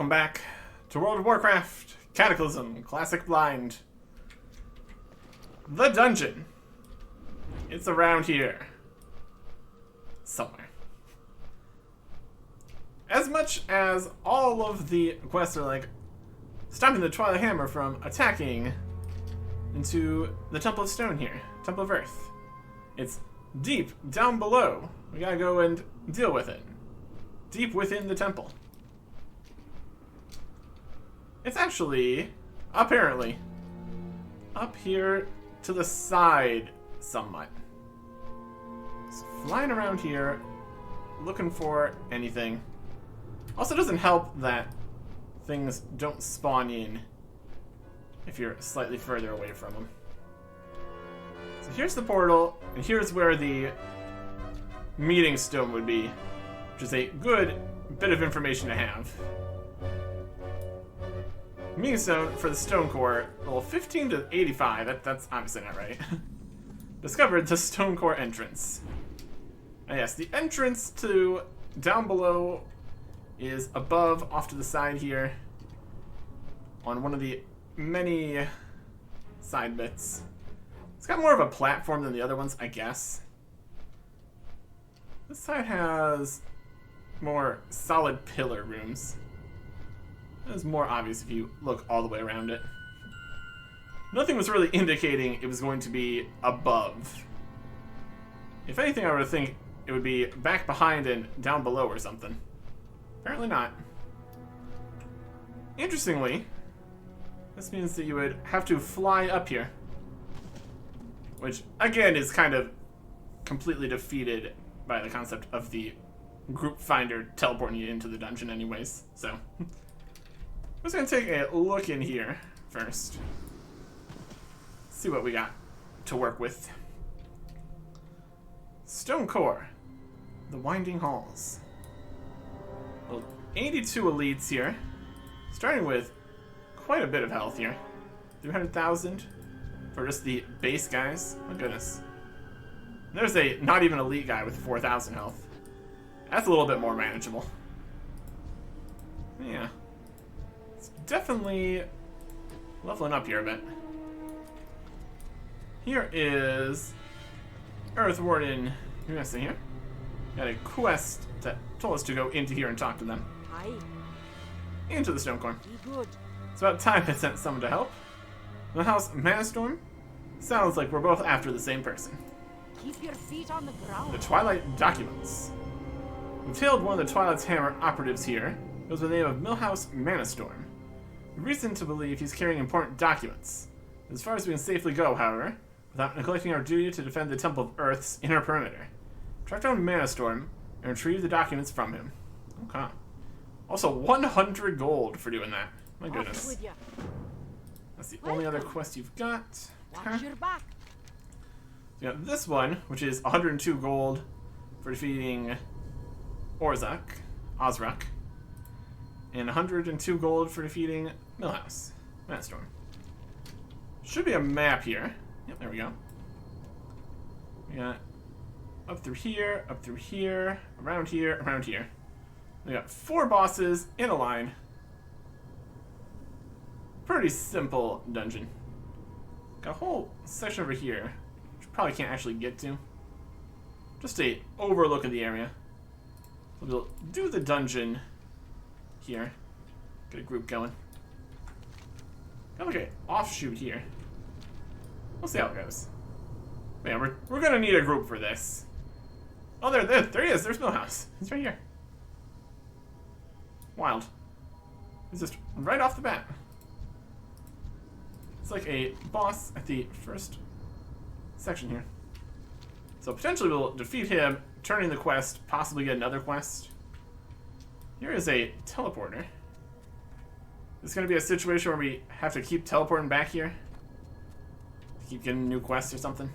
welcome back to World of Warcraft, Cataclysm, Classic Blind. The dungeon. It's around here. Somewhere. As much as all of the quests are like stopping the Twilight Hammer from attacking into the Temple of Stone here, Temple of Earth. It's deep down below. We gotta go and deal with it. Deep within the temple. It's actually, apparently, up here to the side somewhat. Just flying around here, looking for anything. Also doesn't help that things don't spawn in if you're slightly further away from them. So here's the portal, and here's where the meeting stone would be, which is a good bit of information to have. Meeting stone for the Stonecore, level 15 to 85, that's obviously not right. Discovered the Stonecore entrance. And yes, the entrance to down below is above, off to the side here, on one of the many side bits. It's got more of a platform than the other ones, I guess. This side has more solid pillar rooms. It's more obvious if you look all the way around it. Nothing was really indicating it was going to be above. If anything, I would think it would be back behind and down below or something. Apparently not. Interestingly, this means that you would have to fly up here. Which, again, is kind of completely defeated by the concept of the group finder teleporting you into the dungeon anyways, so... I'm just going to take a look in here first. See what we got to work with. Stonecore. The Winding Halls. Well, 82 elites here. Starting with quite a bit of health here. 300,000 for just the base guys. My goodness. There's a not even elite guy with 4,000 health. That's a little bit more manageable. Yeah. Definitely leveling up here a bit. Here is Earth Warden. You're gonna stay here. Got a quest that told us to go into here and talk to them. Hi. Into the Stonecore. Be good. It's about time I sent someone to help. The house Manastorm? Sounds like we're both after the same person. Keep your feet on the ground. The Twilight documents. We tailed one of the Twilight's Hammer operatives here. It was the name of Millhouse Manastorm. Reason to believe he's carrying important documents. As far as we can safely go, however, without neglecting our duty to defend the Temple of Earth's inner perimeter. Track down Manastorm and retrieve the documents from him. Okay. Also, 100 gold for doing that. My goodness. With ya. That's the only other quest you've got. Watch your back. So you got this one, which is 102 gold for defeating Ozrak, and 102 gold for defeating Millhouse Manastorm. Should be a map here. Yep, there we go. We got up through here, around here, around here. We got 4 bosses in a line. Pretty simple dungeon. Got a whole section over here, which we probably can't actually get to. Just a overlook of the area. We'll do the dungeon here. Get a group going. Got like an offshoot here. We'll see how it goes. Man, we're gonna need a group for this. Oh, there he is. There's Millhouse. He's right here. Wild. He's just right off the bat. It's like a boss at the first section here. So potentially we'll defeat him, turn in the quest, possibly get another quest. Here is a teleporter. It's going to be a situation where we have to keep teleporting back here. Keep getting new quests or something.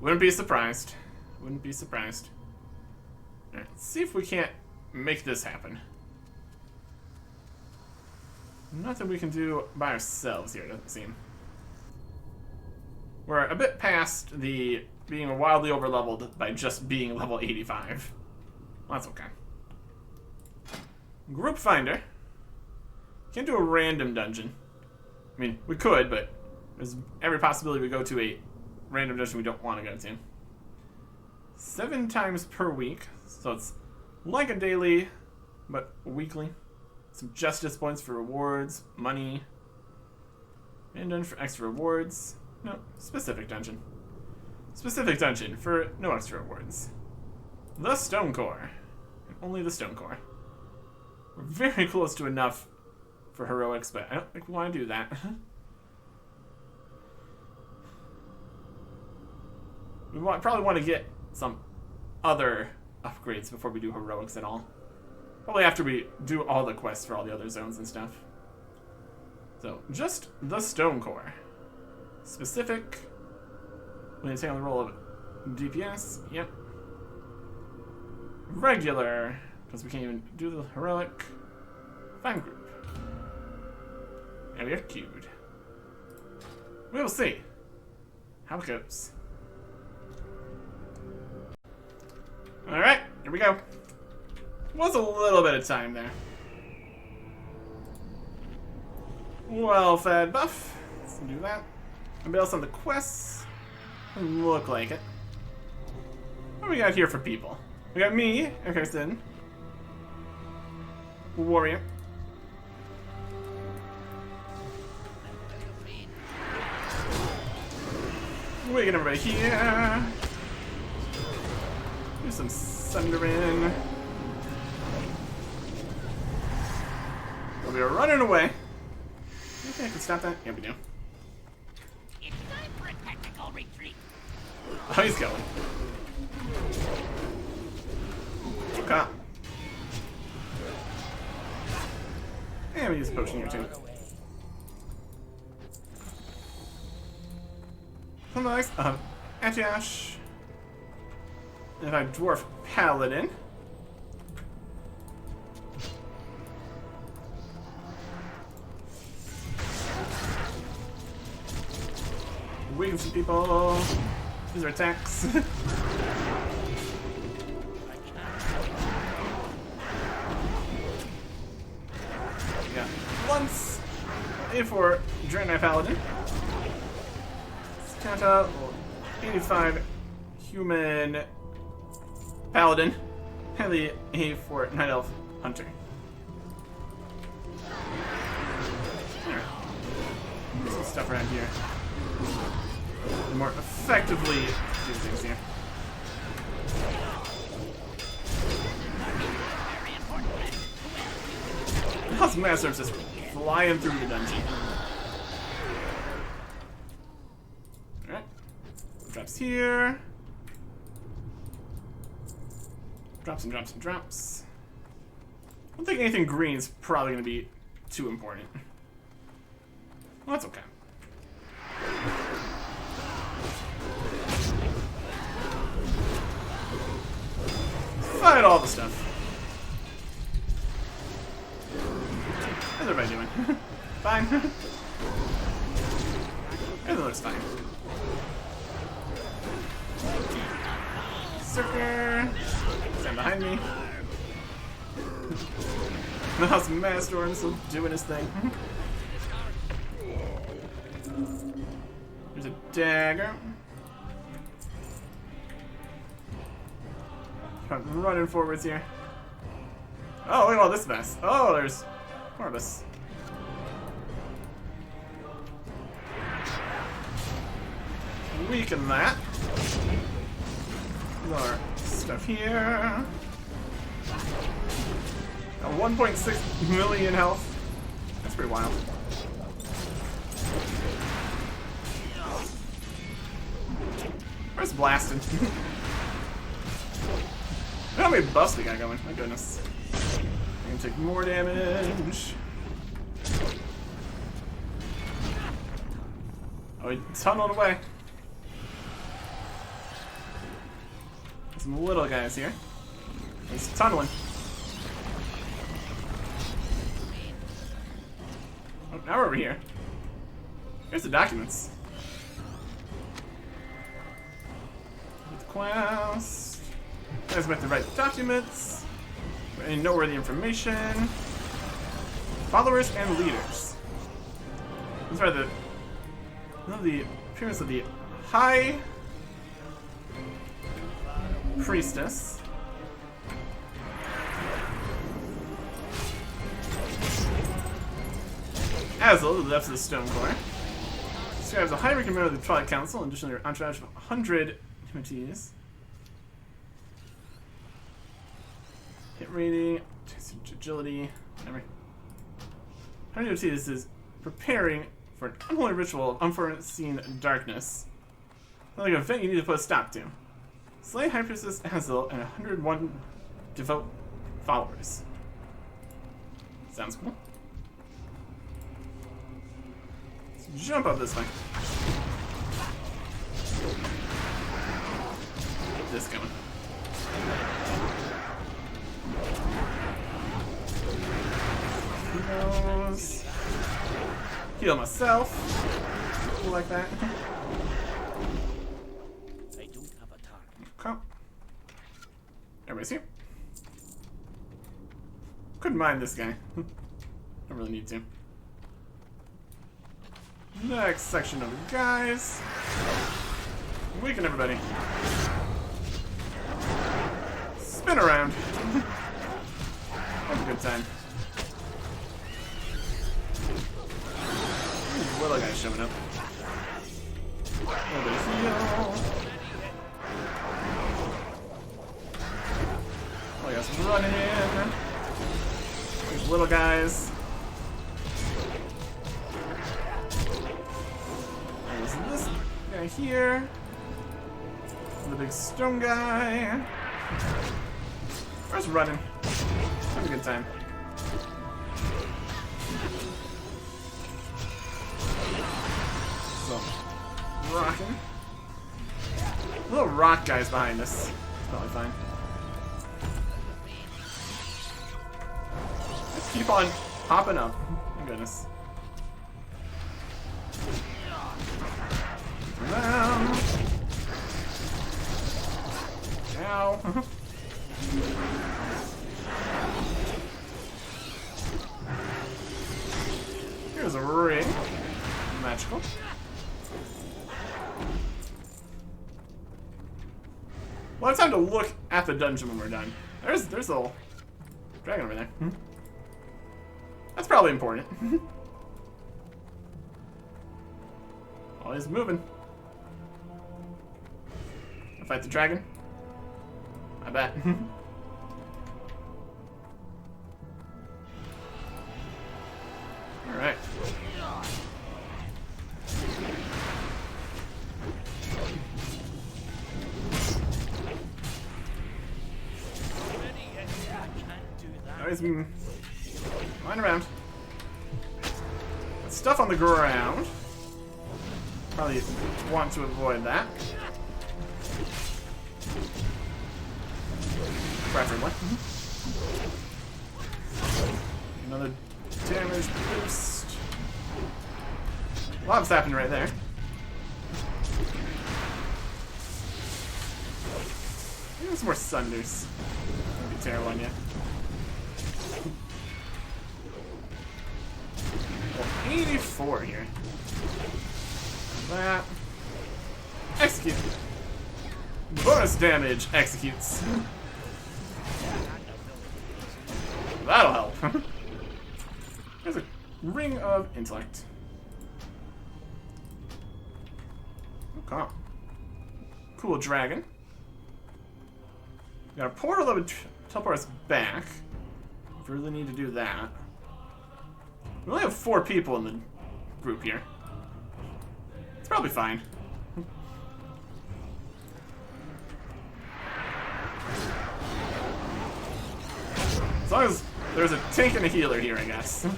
Wouldn't be surprised. Wouldn't be surprised. Alright, let's see if we can't make this happen. Nothing we can do by ourselves here, doesn't seem. We're a bit past the being wildly overleveled by just being level 85. Well, that's okay. Group Finder. Can't do a random dungeon. I mean, we could, but there's every possibility we go to a random dungeon we don't want to go to. 7 times per week, so it's like a daily, but weekly. Some justice points for rewards, money. And done for extra rewards. No, specific dungeon. Specific dungeon for no extra rewards. The Stonecore. And only the Stonecore. We're very close to enough for heroics, but I don't think we want to do that. We probably want to get some other upgrades before we do heroics at all. Probably after we do all the quests for all the other zones and stuff. So, just the Stonecore. Specific. When you take on the role of DPS, yep. Regular, because we can't even do the heroic. Fine group. And we are queued. We will see how it goes. Alright, here we go. Was a little bit of time there. Well-fed buff. Let's do that. Anybody else on the quests? Doesn't look like it. What do we got here for people? We got me, Anachronist. Warrior. We get everybody here. Do some sundering. We are running away. You think I can stop that? Yeah, we do. It's time for a tactical retreat. Oh, he's going. Okay. And we use a potion here too. Something like Atiash. And a dwarf paladin. Weaken some people. These are attacks. We got once A4 Draenei Paladin. Skata 85 human paladin. And the A4 Night Elf Hunter. Alright. There's some stuff around here. More effectively do things here. How's Master's just flying through the dungeon? Alright. Drops here. Drops and drops and drops. I don't think anything green is probably going to be too important. Well, that's okay. Fight all the stuff. How's everybody doing? Fine. Everything looks fine. Circer. Stand behind me. The House of Mastorm still doing his thing. There's a dagger. I'm running forwards here. Oh, look at all this mess. Oh, there's more of us. Weaken that. More stuff here. Got 1.6 million health. That's pretty wild. Where's blasting? How many buffs we got going? My goodness. I can take more damage. Oh, he tunneled away. Some little guys here. He's tunneling. Oh, now we're over here. Here's the documents. Quest. Let's make the right documents. Any noteworthy information? Followers and leaders. These are the appearance of the High Priestess. Azel, the depths of the Stonecore. Describes a high-ranking member of the Twilight Council, in addition to their entourage of 100 immunities. Hit rating, agility, whatever. 100 immunities is preparing for an unholy ritual of unforeseen darkness. Like an event you need to put a stop to. Slay High Priestess Azel and 101 devout followers. Sounds cool. Let's jump up this way. Get this going. Heals. Heal myself. Cool like that. I don't have a target. Okay. Everybody's here. Couldn't mind this guy. Don't really need to. Next section of guys. Weaken everybody. Spin around. Have a good time. Ooh, little guy showing up. A little bit of heal. Oh, guys running in. These little guys. There's this guy here. The big stone guy. Where's running? Have a good time. So, rocking. Little rock guys behind us. It's probably fine. Just keep on popping up. My goodness. Around. Ow. Here's a ring. Magical. We'll have time to look at the dungeon when we're done. There's a little dragon over there. That's probably important. Always moving. Fight the dragon? I bet. Alright. Always been lying around. Got stuff on the ground. Probably want to avoid that. Preferably. Another damage boost. A lot's happening right there. Maybe some more Sunders. Wouldn't be terrible on you. Well, 84 here. That. Execute. Bonus damage executes. That'll help. There's a ring of intellect. Okay. Cool dragon. Got a portal that would teleport us back. If we really need to do that. We only have 4 people in the group here. It's probably fine. As long as there's a tank and a healer here, I guess. It's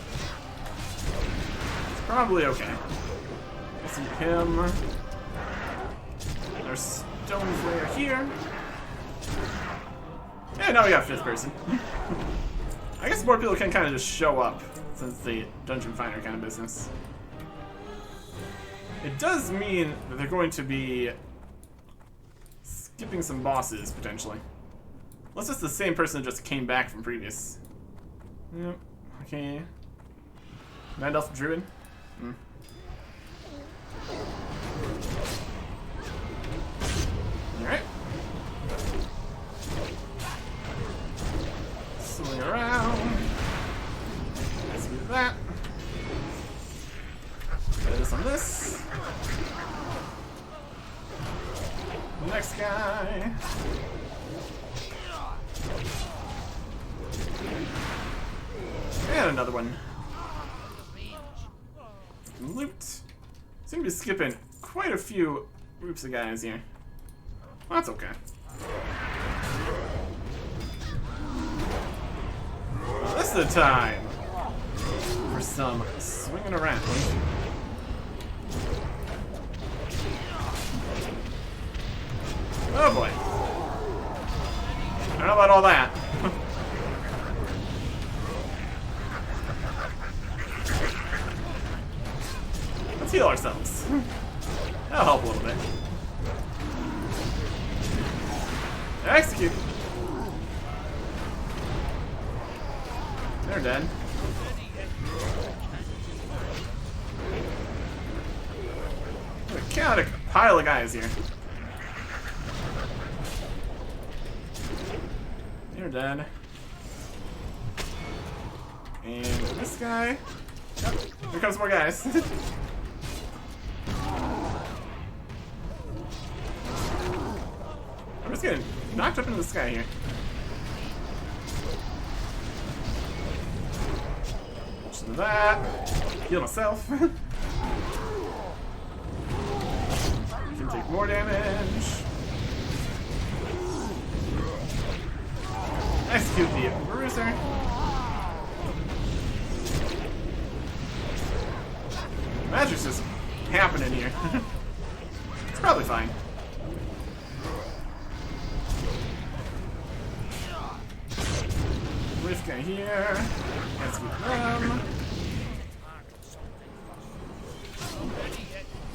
probably okay. I see him. There's Stone Slayer here. Yeah, now we got 5th person. I guess more people can kind of just show up, since the dungeon finder kind of business. It does mean that they're going to be skipping some bosses, potentially. Unless it's the same person that just came back from previous. Yep. Okay. Night Elf Druid. Hmm. Alright. Swing around. Let's do that. Try this on this. Next guy. And another one. Loot. Seem to be skipping quite a few groups of guys here. Well, that's okay. Well, this is the time for some swinging around. Oh boy. I don't know about all that. Let's heal ourselves. That'll help a little bit. Execute. They're dead. What a chaotic pile of guys here. They're dead. And this guy. Oh, here comes more guys. I'm just getting knocked up into the sky here. Just do that. Heal myself. Can take more damage. Execute the bruiser. Magic's just happening here. It's probably fine. This guy here. Execute them.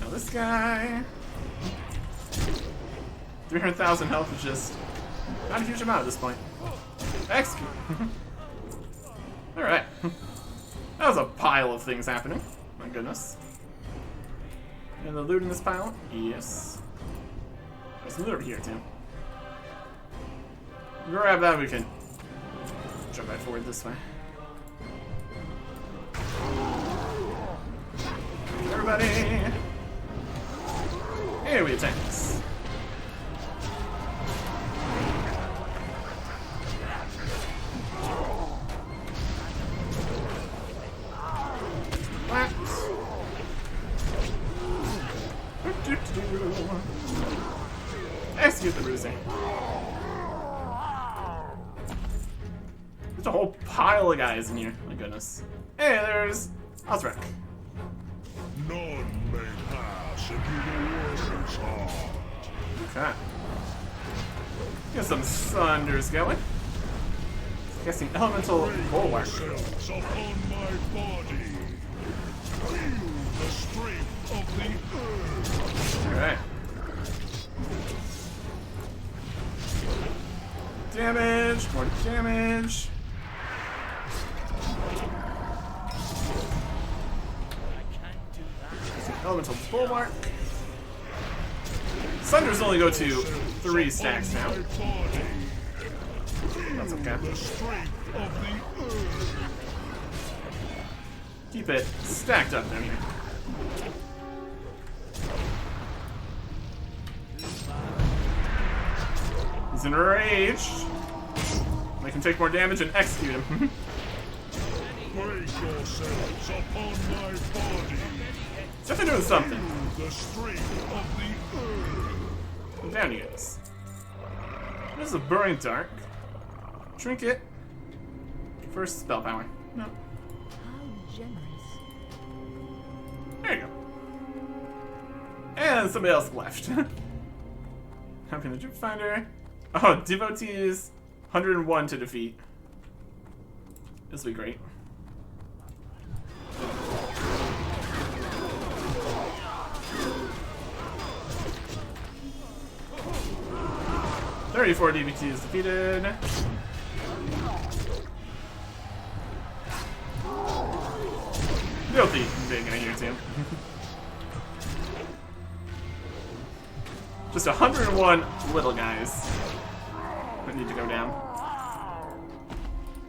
Now this guy. 300,000 health is just not a huge amount at this point. Execute. Alright. That was a pile of things happening. My goodness. And the loot in this pile? Yes. There's some loot over here, too. Grab that, we can jump right forward this way. Everybody! Here we attack this. Execute the bruiser. There's a whole pile of guys in here. My goodness. Hey, there's Osric. None may pass into the warrior's heart. Okay. Get some thunders going. Guessing elemental bulwark. Yourselves upon my body. Feel the strength of the earth. Alright. Damage, more damage. Elemental bulwark. Thunders only go to 3 stacks now. That's okay. Keep it stacked up down here. He's enraged. I can take more damage and execute him. Brace yourselves upon my body. It's definitely doing something. The strength of the earth. Down he goes. There's a Burning Dark. Trinket. First spell power. No. How generous. There you go. And somebody else left. How can the Juke Finder? Oh, Devotees 101 to defeat. This will be great. 34 DBT is defeated. Guilty big guy here too. Just 101 little guys that need to go down.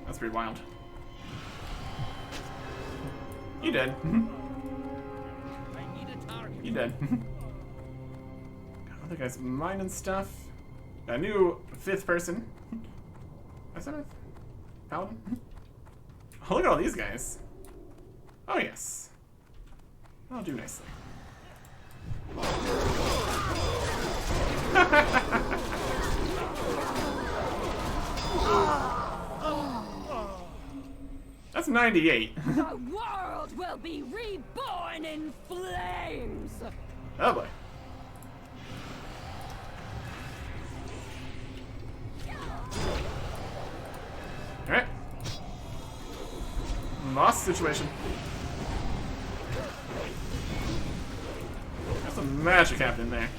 That's pretty wild. You dead. You dead. Other guys mining stuff. Got a new 5th person. Is that a paladin? Oh, look at all these guys. Oh yes. I'll do nicely. That's 98. The world will be reborn in flames! Oh boy. Alright. Lost situation. There's some magic happening there.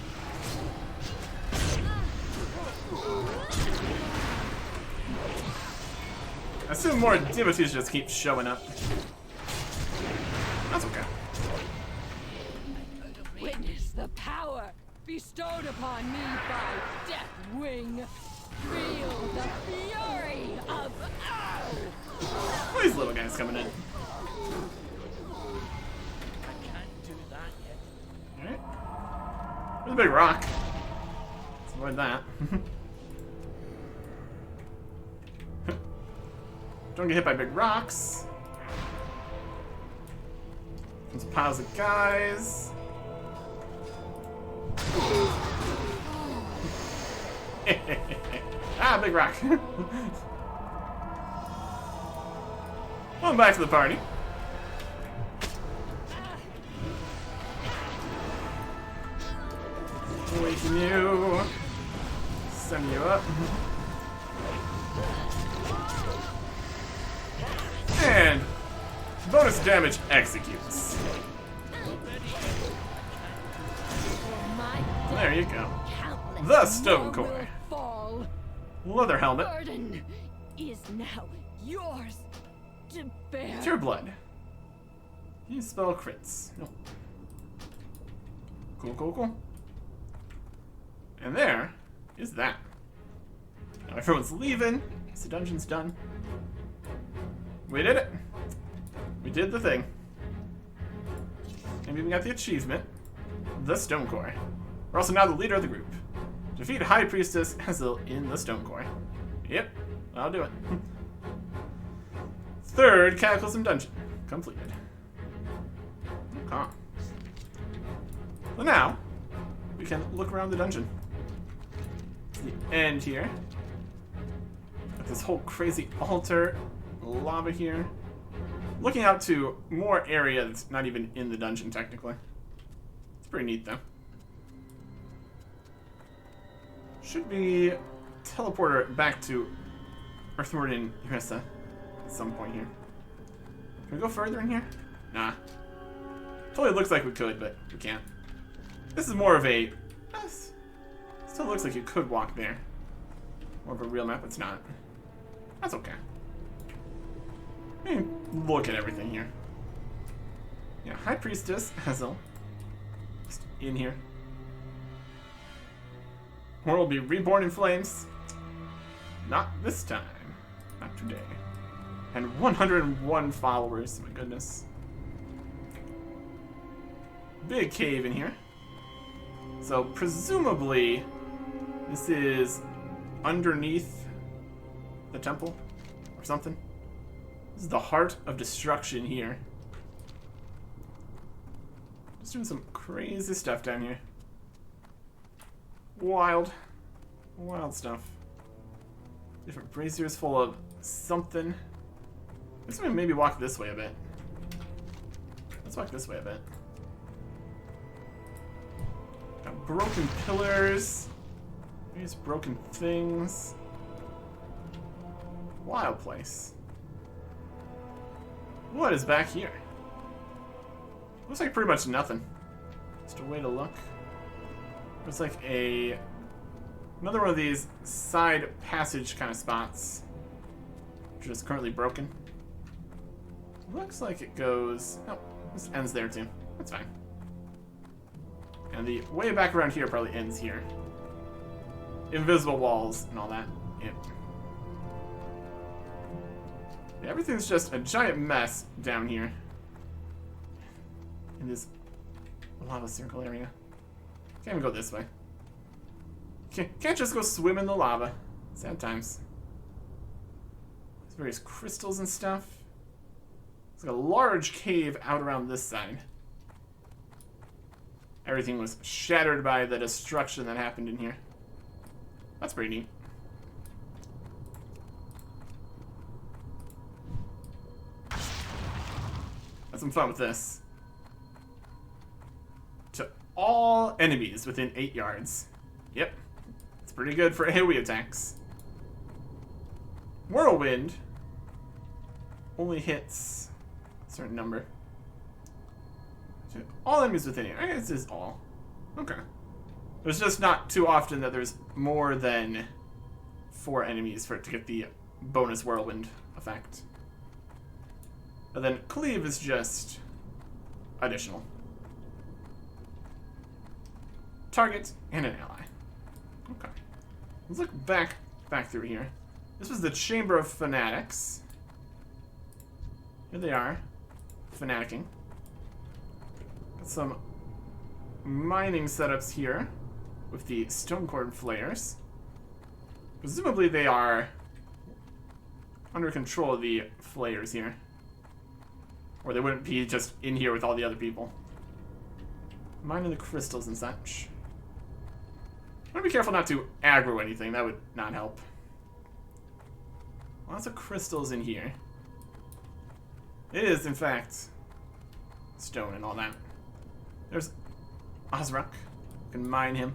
I assume more devotees just keep showing up. That's okay. Witness the power bestowed upon me by Deathwing. Feel the fury of Where are these little guys coming in? Can't do that yet. Alright. There's a big rock. Let's avoid that. Don't get hit by big rocks. There's piles of guys. Ah, big rock. Welcome back to the party. Awaken you. Send you up. And bonus damage executes. There you go. The Stonecore. Leather helmet. Burden is now yours to bear. Cure blood. You spell crits. No. Cool, cool, cool. And there is that. Now everyone's leaving. So the dungeon's done. We did it. We did the thing. And we even got the achievement. The Stonecore. We're also now the leader of the group. Defeat High Priestess Hazel in the Stonecore. Yep, I'll do it. 3rd Cataclysm dungeon completed. Okay. So now, we can look around the dungeon. To the end here. Got this whole crazy altar, lava here. Looking out to more area that's not even in the dungeon, technically. It's pretty neat, though. Should be teleporter back to Earthward in Uressa at some point here. Can we go further in here? Nah. Totally looks like we could, but we can't. This is more of a... Still looks like you could walk there. More of a real map, it's not. That's okay. I mean, look at everything here. Yeah, High Priestess Hazel. Just in here. Or will be reborn in flames. Not this time. Not today. And 101 followers. My goodness. Big cave in here. So presumably this is underneath the temple or something. This is the heart of destruction here. Just doing some crazy stuff down here. Wild. Wild stuff. Different braziers full of something. Let's maybe walk this way a bit. Let's walk this way a bit. Got broken pillars. These broken things. Wild place. What is back here? Looks like pretty much nothing. Just a way to look. Looks like a Another one of these side passage kind of spots, which is currently broken. Looks like it goes... Oh, this ends there too. That's fine. And the way back around here probably ends here. Invisible walls and all that. Yep. Yeah, everything's just a giant mess down here. In this lava circle area. Can't even go this way. Can't just go swim in the lava. Sad times. There's various crystals and stuff. It's like a large cave out around this side. Everything was shattered by the destruction that happened in here. That's pretty neat. Had some fun with this. To all enemies within 8 yards. Yep. It's pretty good for AoE attacks. Whirlwind only hits a certain number. To all enemies within it. I guess this is all. Okay. There's just not too often that there's more than 4 enemies for it to get the bonus whirlwind effect. And then cleave is just additional. Target and an ally. Okay. Let's look back through here. This was the Chamber of Fanatics. Here they are. Fanaticking. Got some mining setups here with the Stonecore flares. Presumably they are under control of the flayers here. Or they wouldn't be just in here with all the other people. Mining the crystals and such. I want to be careful not to aggro anything. That would not help. Lots of crystals in here. It is, in fact, stone and all that. There's Osrock. You can mine him.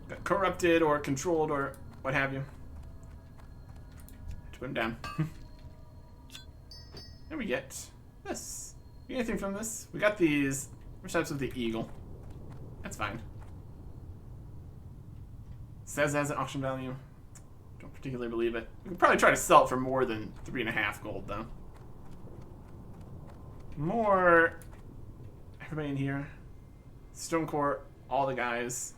Got corrupted or controlled or what have you. To put him down. And we get this. You get anything from this? We got these types of the eagle. That's fine. Says it has an auction value. Don't particularly believe it. We could probably try to sell it for more than 3.5 gold, though. More. Everybody in here. Stonecore, all the guys.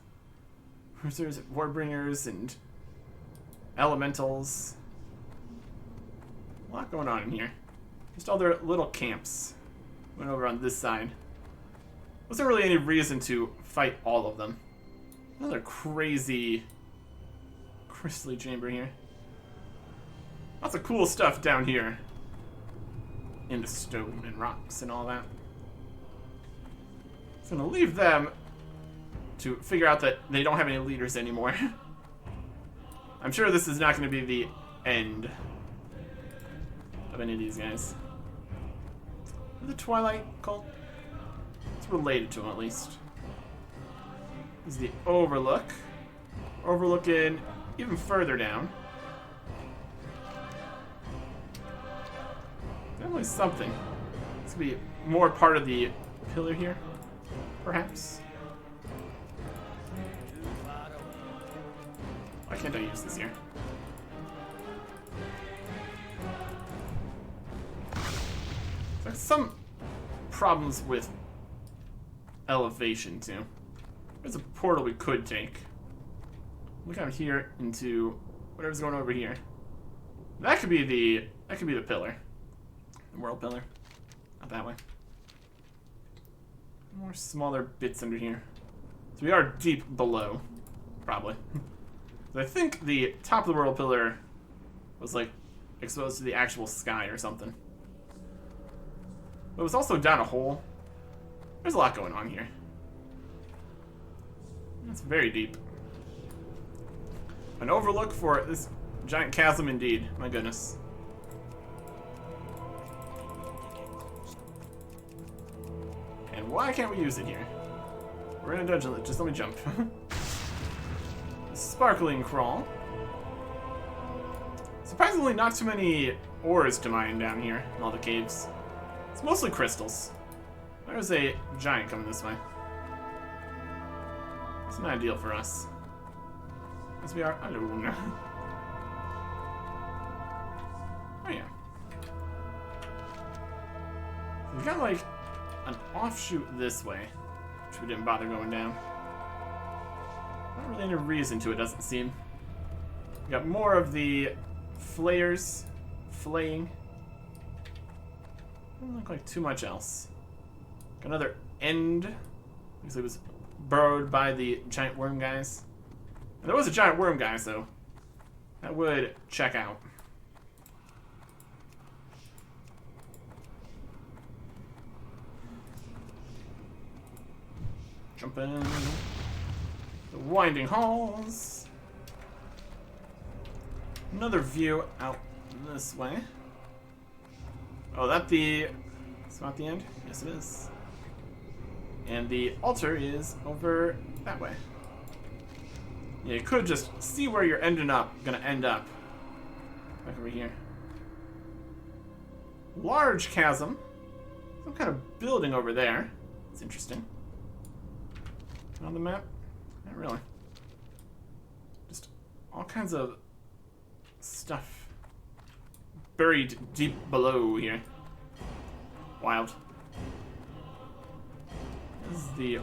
Cruisers, Warbringers, and Elementals. A lot going on in here. Just all their little camps. Went over on this side. Wasn't really any reason to fight all of them. Another crazy crystally chamber here. Lots of cool stuff down here. In the stone and rocks and all that. So I'm gonna leave them to figure out that they don't have any leaders anymore. I'm sure this is not going to be the end of any of these guys. The Twilight Cult. It's related to them, at least. This is the Overlook. Overlooking even further down. Definitely something. This could be more part of the pillar here, perhaps. Why can't I use this here? There's some problems with elevation too. There's a portal we could take. Look out here into whatever's going over here. That could be the pillar. The world pillar. Not that way. More smaller bits under here. So we are deep below. Probably. I think the top of the world pillar was like exposed to the actual sky or something. But it was also down a hole. There's a lot going on here. That's very deep. An overlook for this giant chasm indeed. My goodness. And why can't we use it here? We're in a dungeon. Just let me jump. Sparkling crawl. Surprisingly, not too many ores to mine down here in all the caves. It's mostly crystals. There's a giant coming this way. It's not ideal for us. As we are alone. Oh yeah. We've got like an offshoot this way, which we didn't bother going down. Not really any reason to, it doesn't seem. We got more of the flayers flaying. Doesn't look like too much else. Got another end. Looks like it was burrowed by the giant worm guys. And there was a giant worm guy, so that would check out. Jump in the winding halls. Another view out this way. Oh, it's not the end? Yes, it is. And the altar is over that way. Yeah, you could just see where you're gonna end up. Back over here. Large chasm. Some kind of building over there. It's interesting. On the map? Not really. Just all kinds of stuff buried deep below here. Wild. This is the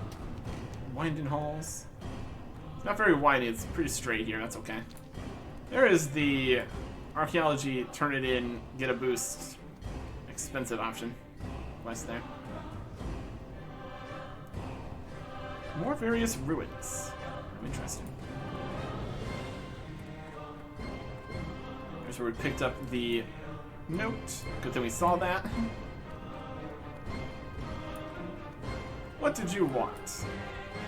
winding halls. It's not very windy, it's pretty straight here, that's okay. There is the archaeology, turn it in, get a boost, expensive option. Quest there. More various ruins. Interesting. Here's where we picked up the note. Good thing we saw that. What did you want?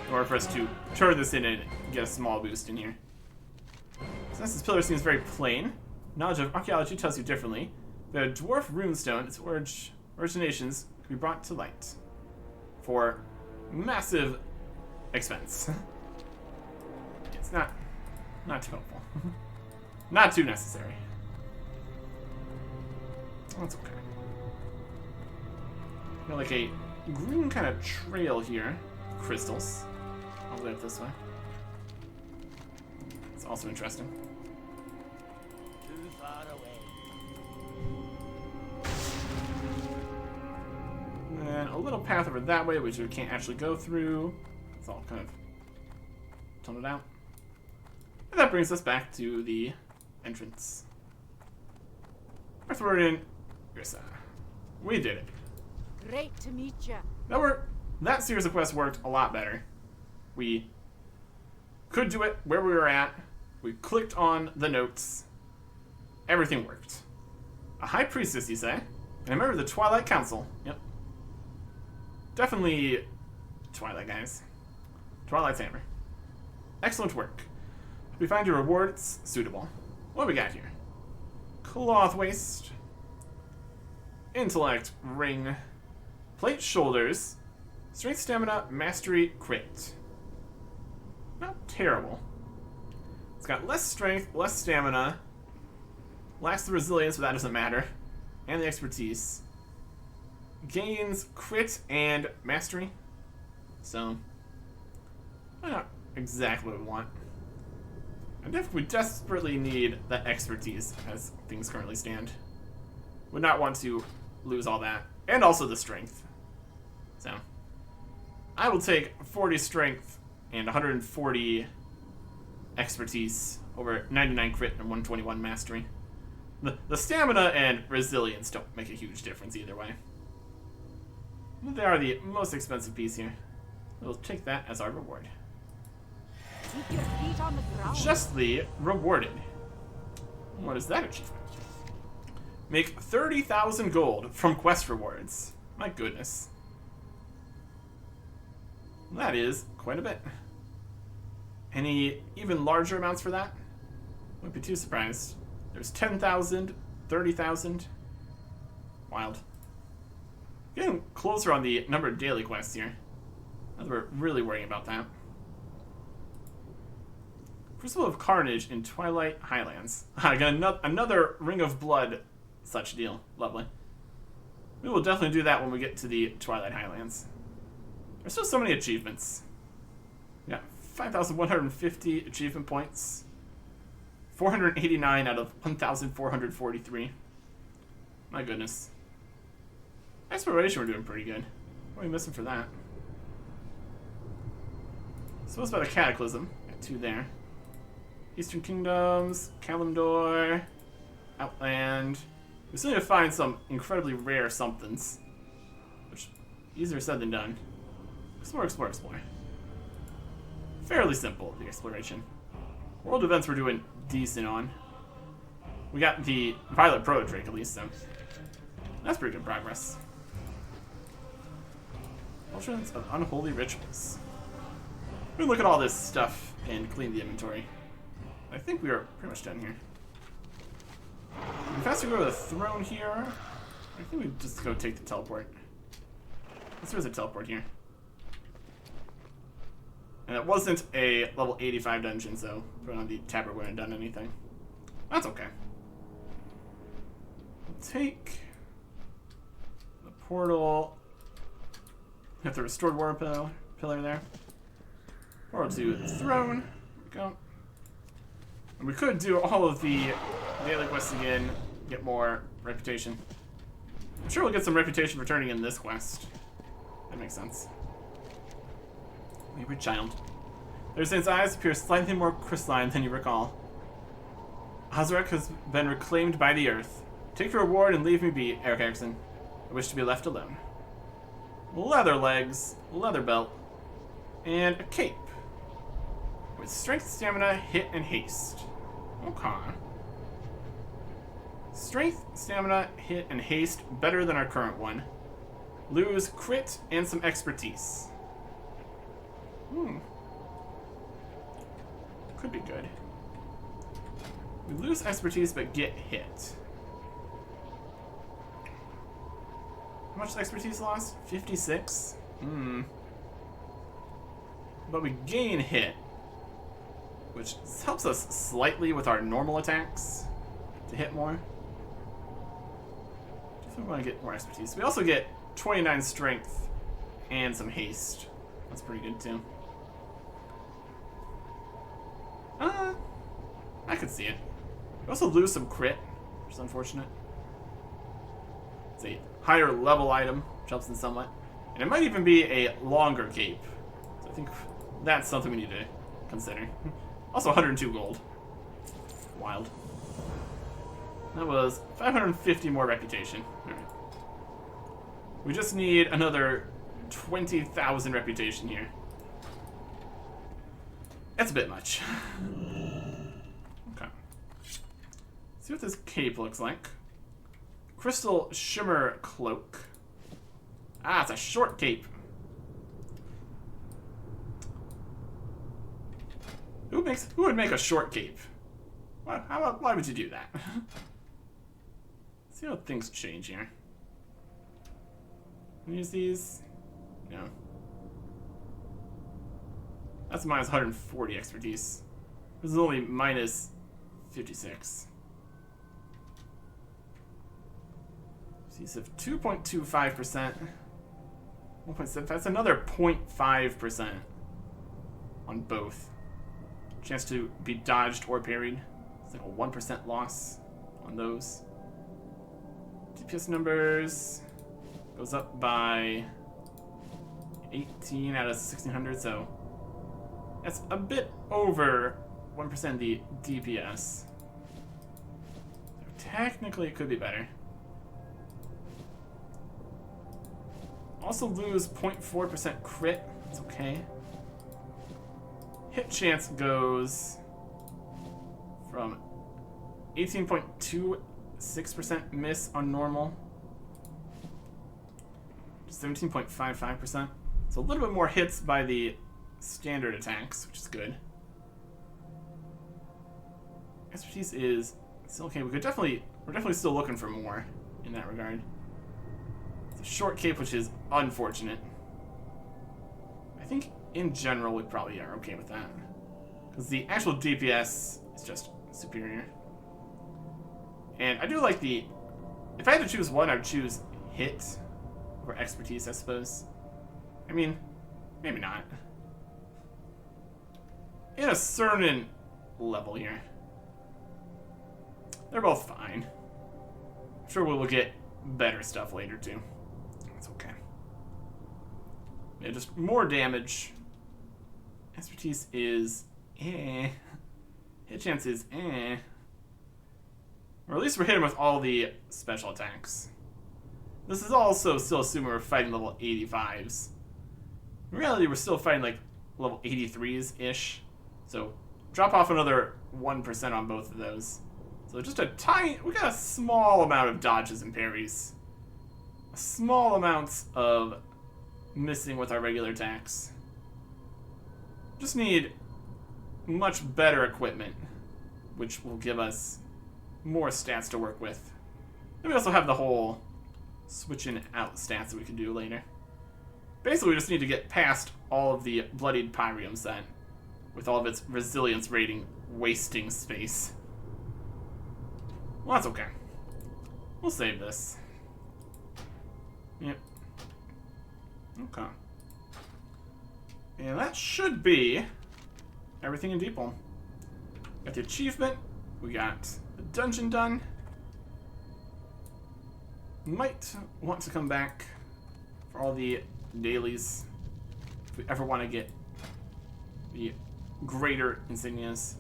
In order for us to turn this in and get a small boost in here. Since this pillar seems very plain, knowledge of archaeology tells you differently. The dwarf runestone, its originations, can be brought to light. For massive expense. It's not too helpful. Not too necessary. That's okay. Got like a green kind of trail here. Crystals. All the way up this way. It's also interesting. Too far away. And then a little path over that way, which we can't actually go through. It's all kind of tunneled out. And that brings us back to the entrance. We're in Grissa. We did it. Great to meet you. That series of quests worked a lot better. We could do it where we were at. We clicked on the notes. Everything worked. A high priestess, you say? And a member of the Twilight Council. Yep. Definitely Twilight, guys. Twilight's hammer. Excellent work. We find your rewards suitable. What do we got here? Cloth waist. Intellect ring. Plate shoulders. Strength, stamina, mastery, crit. Not terrible. It's got less strength, less stamina. Lacks the resilience, but that doesn't matter. And the expertise. Gains crit and mastery. So, not exactly what we want. And if we desperately need that expertise, as things currently stand, would not want to lose all that. And also the strength. So, I will take 40 strength and 140 expertise over 99 crit and 121 mastery. The stamina and resilience don't make a huge difference either way. They are the most expensive piece here. We'll take that as our reward. Keep your feet on the ground. Justly rewarded. What is that achievement? Make 30,000 gold from quest rewards. My goodness. That is quite a bit. Any even larger amounts for that? Wouldn't be too surprised. There's 10,000, 30,000. Wild. Getting closer on the number of daily quests here. We're really worrying about that. Crucible of Carnage in Twilight Highlands. I got another Ring of Blood such deal. Lovely. We will definitely do that when we get to the Twilight Highlands. There's still so many achievements. Yeah, 5,150 achievement points. 489 out of 1,443. My goodness. Exploration, we're doing pretty good. What are we missing for that? So what's about the Cataclysm? Got 2 there. Eastern Kingdoms, Kalimdor, Outland. We still need to find some incredibly rare somethings. Which, easier said than done. Explore, explore, explore. Fairly simple, the exploration. World events we're doing decent on. We got the Violet Proto-Drake at least, so that's pretty good progress. Ultraons of Unholy Rituals. We can look at all this stuff and clean the inventory. I think we are pretty much done here. If faster go to the throne here, I think we just go take the teleport. There's a teleport here. And it wasn't a level 85 dungeon, so putting on the tabard wouldn't have done anything. That's okay. We'll take the portal. Have the restored war pillar there. Portal to the throne. There we go. And we could do all of the daily quests again, get more reputation. I'm sure we'll get some reputation for turning in this quest. That makes sense. Wayward child. Their eyes appear slightly more crystalline than you recall. Azarek has been reclaimed by the earth. Take your reward and leave me be, Eric Erickson. I wish to be left alone. Leather legs, leather belt, and a cape. With strength, stamina, hit, and haste. Okay. Strength, stamina, hit, and haste better than our current one. Lose crit and some expertise. Could be good. We lose expertise but get hit. How much expertise lost? 56? But we gain hit, which helps us slightly with our normal attacks to hit more. Definitely want to get more expertise. We also get 29 strength and some haste. That's pretty good too. I could see it. We also lose some crit, which is unfortunate. It's a higher level item, which helps in somewhat. And it might even be a longer cape. So I think that's something we need to consider. Also 102 gold. Wild. That was 550 more reputation. Alright. We just need another 20,000 reputation here. That's a bit much. Okay. See what this cape looks like. Crystal Shimmer Cloak. Ah, it's a short cape. Who would make a short cape? Why would you do that? See how things change here. Can you use these? No. That's minus 140 expertise. This is only minus 56. Use of 2.25%. 1.7. That's another 0.5% on both. Chance to be dodged or parried. It's like a 1% loss on those. DPS numbers goes up by 18 out of 1600, so that's a bit over 1% the DPS. So technically it could be better. Also lose 0.4% crit. That's okay. Hit chance goes from 18.26% miss on normal to 17.55%. So a little bit more hits by the standard attacks, which is good. Expertise is still okay. We're definitely still looking for more in that regard. It's a short cape, which is unfortunate. I think in general we probably are okay with that, because the actual DPS is just superior. And I do like the... If I had to choose one, I would choose hit or expertise, I suppose. I mean, maybe not. In a certain level here. They're both fine. I'm sure we will get better stuff later, too. That's okay. Yeah, just more damage. Expertise is eh. Hit chance is eh. Or at least we're hitting with all the special attacks. This is also still assuming we're fighting level 85s. In reality, we're still fighting like level 83s-ish. So drop off another 1% on both of those. So just a tiny, we got a small amount of dodges and parries. A small amount of missing with our regular attacks. Just need much better equipment, which will give us more stats to work with. And we also have the whole switching out stats that we can do later. Basically, we just need to get past all of the Bloodied Pyrium set with all of its resilience rating wasting space. Well, that's okay. We'll save this. Yep. Okay. And that should be everything in Deepholm. Got the achievement. We got the dungeon done. Might want to come back for all the dailies if we ever want to get the greater insignias.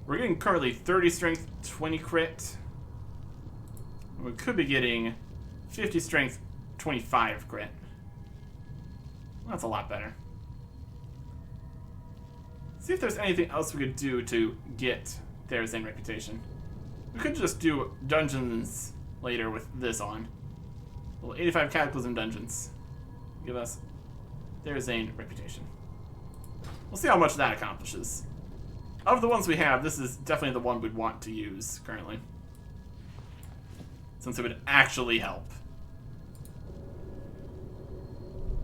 We're getting currently 30 strength, 20 crit. We could be getting 50 strength, 25 crit. That's a lot better. See if there's anything else we could do to get Therazane reputation. We could just do dungeons later with this on. Well, 85 Cataclysm dungeons. Give us Therazane reputation. We'll see how much that accomplishes. Of the ones we have, this is definitely the one we'd want to use currently, since it would actually help.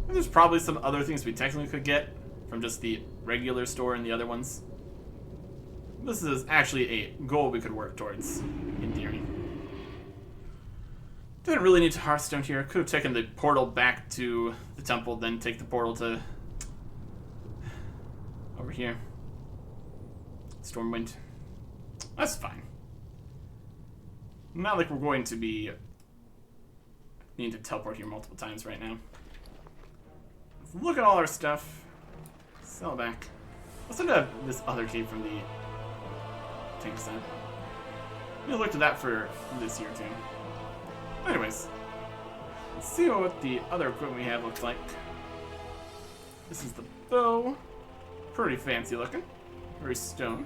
And there's probably some other things we technically could get from just the regular store and the other ones. This is actually a goal we could work towards, in theory. Didn't really need to Hearthstone here. Could have taken the portal back to the temple, then take the portal to over here. Stormwind. That's fine. Not like we're going to be needing to teleport here multiple times right now. Let's look at all our stuff. Sell it back. Let's look at this other cave from the tank set. We'll look to that for this year too. Anyways, let's see what the other equipment we have looks like. This is the bow. Pretty fancy looking. Very stone.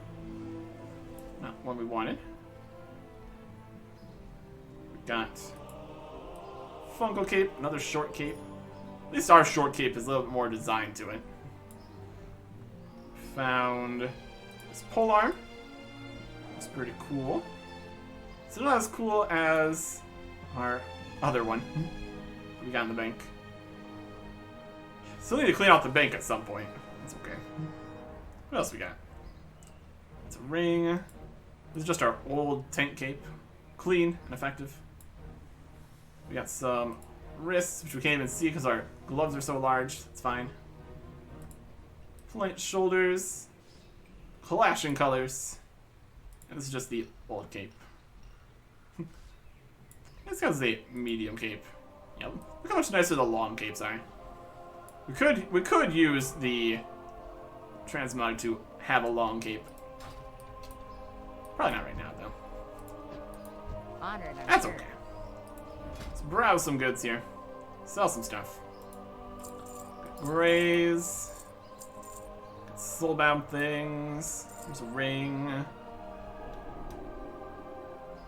Not one we wanted. We've got Funko Cape, another short cape. At least our short cape is a little bit more designed to it. Found this polearm. It's pretty cool. It's not as cool as our other one we got in the bank. Still need to clean out the bank at some point. That's okay. What else we got? It's a ring. This is just our old tank cape. Clean and effective. We got some wrists, which we can't even see because our gloves are so large. It's fine. Flank shoulders. Clashing colors. And this is just the old cape. This guy's a medium cape. Yep. Look how much nicer the long capes are. We could use the transmog to have a long cape. Probably not right now, though. Honored, I'm That's sure. okay. Let's browse some goods here. Sell some stuff. Grays. Soulbound things. There's a ring. A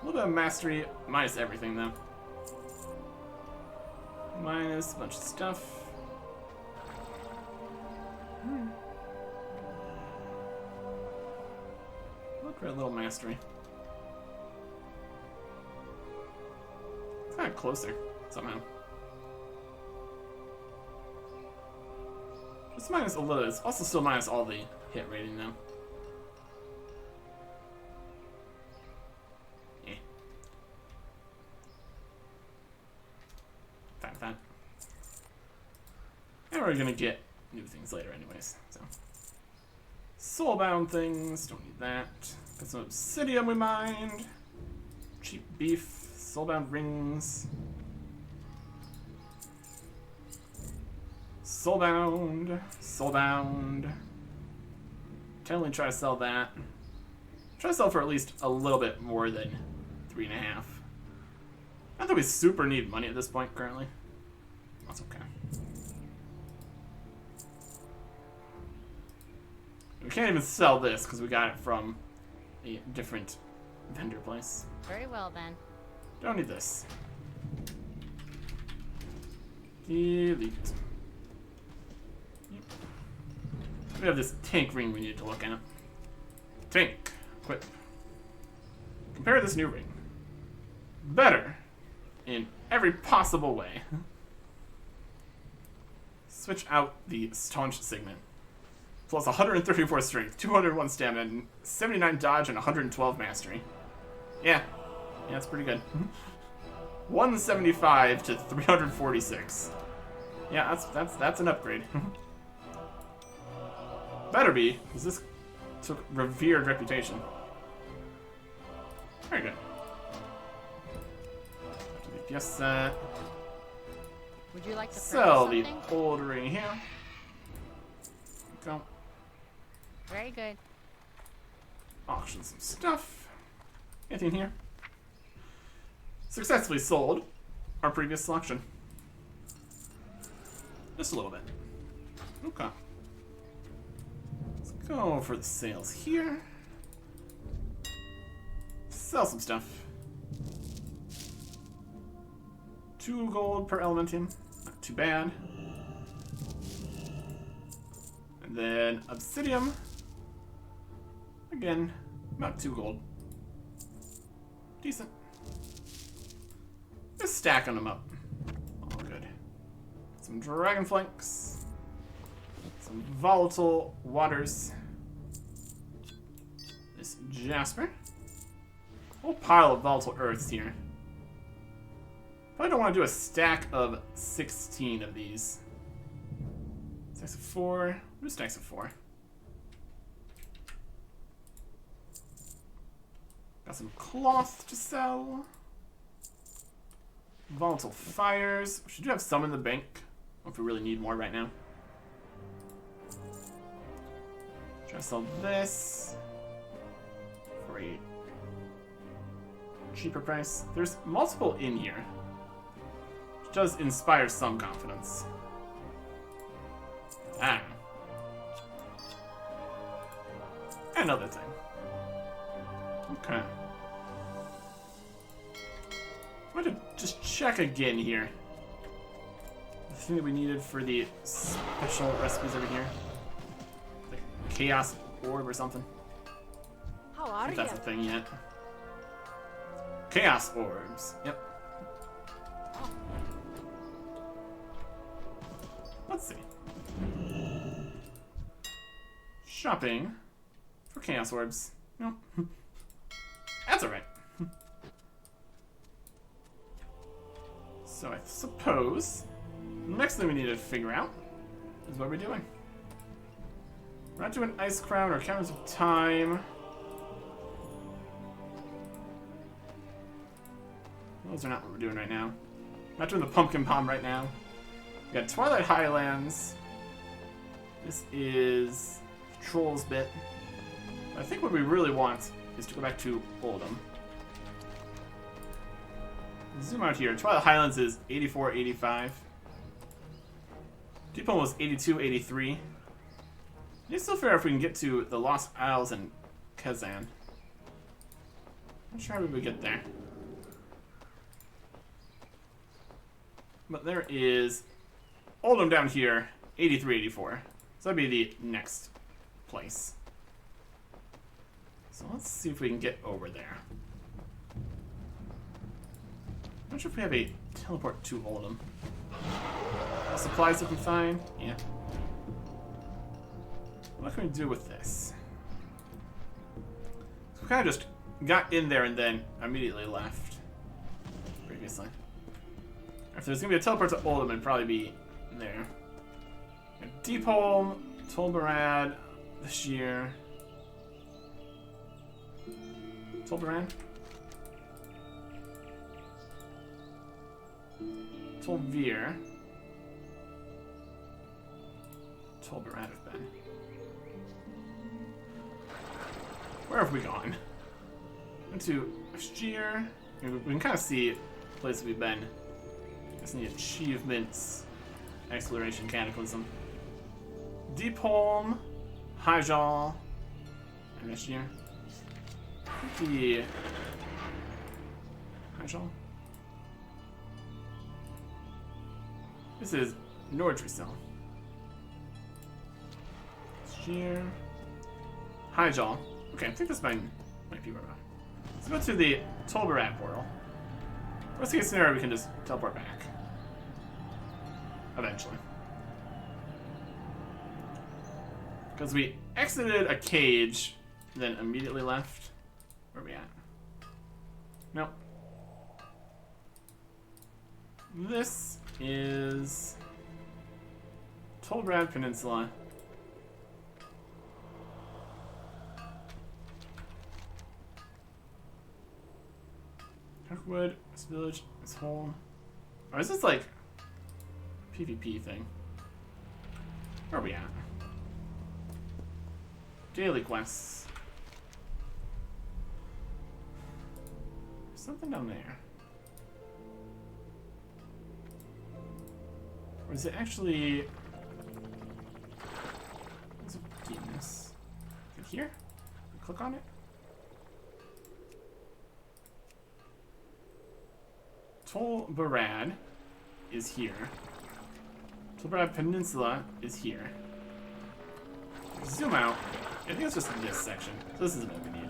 little bit of mastery. Minus everything, though. Minus a bunch of stuff. Look for a little mastery. It's kind of closer, somehow. It's minus a little. It's also still minus all the hit rating, though. Eh. That. And we're gonna get new things later, anyways. So, soulbound things. Don't need that. Got some obsidian we mined. cheap beef, soulbound rings. Soulbound, soulbound. Totally try to sell that. Try to sell for at least a little bit more than 3.5. Not that we super need money at this point currently. That's okay. We can't even sell this because we got it from a different vendor place. Very well then. Don't need this. Delete. Yep. We have this tank ring we need to look at. Tank. Equip. Compare this new ring. Better. In every possible way. Switch out the staunch segment. Plus 134 strength, 201 stamina, and 79 dodge, and 112 mastery. Yeah, that's pretty good. 175 to 346. Yeah, that's an upgrade. Better be, because this took revered reputation. Very good. Yes, Would you like to sell purchase the something? old ring here. Go. Very good. Auction some stuff. Anything here? Successfully sold our previous selection. Just a little bit. Okay. Let's go for the sales here. Sell some stuff. 2 gold per elementium. Not too bad. And then obsidian. Again, about 2 gold. Decent. Just stacking them up. All good. Some dragon flanks. Some volatile waters. This jasper. Whole pile of volatile earths here. Probably don't want to do a stack of 16 of these. Stacks of 4. Who stacks of 4? Got some cloth to sell. Volatile fires. We should have some in the bank. If we really need more right now. Try to sell this for a cheaper price. There's multiple in here, which does inspire some confidence. Ah. Another thing. Okay. I'm going to just check again here. The thing that we needed for the special recipes over here. Like Chaos Orb or something. How I are think you? that's a thing yet. Chaos Orbs. Yep. Let's see. Shopping for Chaos Orbs. No. That's alright. So I suppose the next thing we need to figure out is what we're doing. We're not doing Ice Crown or Counters of Time. Those are not what we're doing right now. I'm not doing the Pumpkin Bomb right now. We got Twilight Highlands. This is Troll's Bit. I think what we really want is to go back to Oldham. Zoom out here. Twilight Highlands is 84.85. Deep was 82.83. It's still fair if we can get to the Lost Isles and Kazan. Not sure how we would get there. But there is Oldham down here, 83.84. So that'd be the next place. So let's see if we can get over there. I'm not sure if we have a teleport to Oldham. All supplies looking fine. Yeah. What can we do with this? So we kind of just got in there and then immediately left. Previously. If there's gonna be a teleport to Oldham, it'd probably be there. Deepholm, Tolbarad, this year. Tolbarad? Tolvir. Tolbarad have been. Where have we gone? Into Ashtir. We can kind of see places we've been. There's any achievements. Exploration, Cataclysm. Deepholm, Hyjal, and Ashtir. I think the Hyjal. This is Nordricel. Ashtir. Hyjal. Okay, I think this might be where we're at. Let's go to the Tolbarad portal. Worst case scenario, we can just teleport back. Eventually. Because we exited a cage, then immediately left. Where are we at? Nope. This is Tolbarad Peninsula. Darkwood, this village, this home. Or is this like PvP thing? Where are we at? Daily quests. There's something down there. Or is it actually... What's it doing this? Is it here? Click on it? Tolbarad is here. Tolbarad Peninsula is here. Zoom out. I think it's just this section. So this is what we need.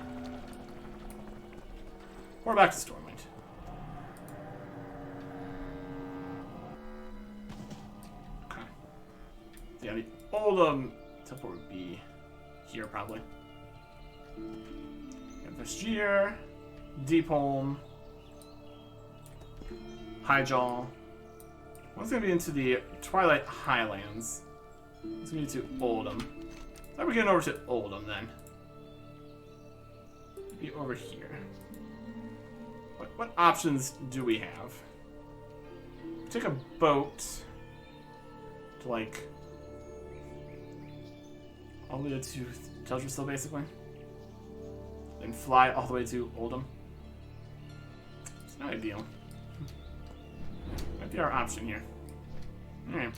We're back to Stormwind. Okay. So yeah, the old teleport would be here probably. We have Ashtir, Deepholm, Hyjal. One's gonna be into the Twilight Highlands. One's gonna be to Oldham. So we're getting over to Oldham then. Be over here. What options do we have? Take a boat to like all the way to Teldrassil basically. Then fly all the way to Oldham. It's not ideal. Might be our option here. Alright.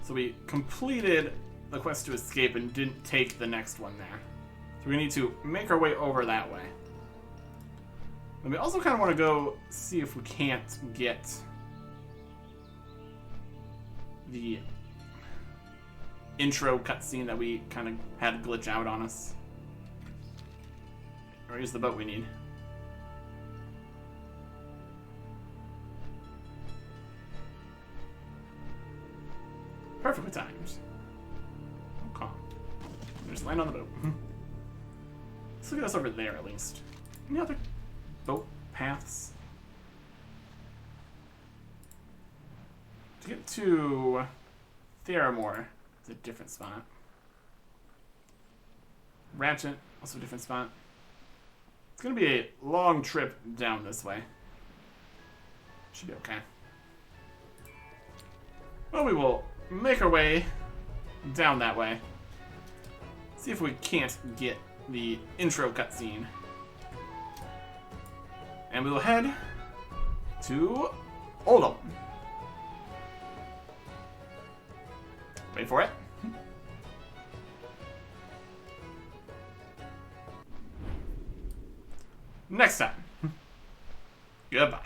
So we completed the quest to escape and didn't take the next one there. So we need to make our way over that way. And we also kind of want to go see if we can't get the intro cutscene that we kind of had glitch out on us. Or use the boat we need. Perfectly timed. Okay. Just land on the boat. Let's look at us over there at least. Any other boat paths? To get to Theramore, it's a different spot. Ratchet, also a different spot. It's gonna be a long trip down this way. Should be okay. Well, we will make our way down that way. See if we can't get the intro cutscene. And we will head to Oldham. Wait for it. Next time. Goodbye.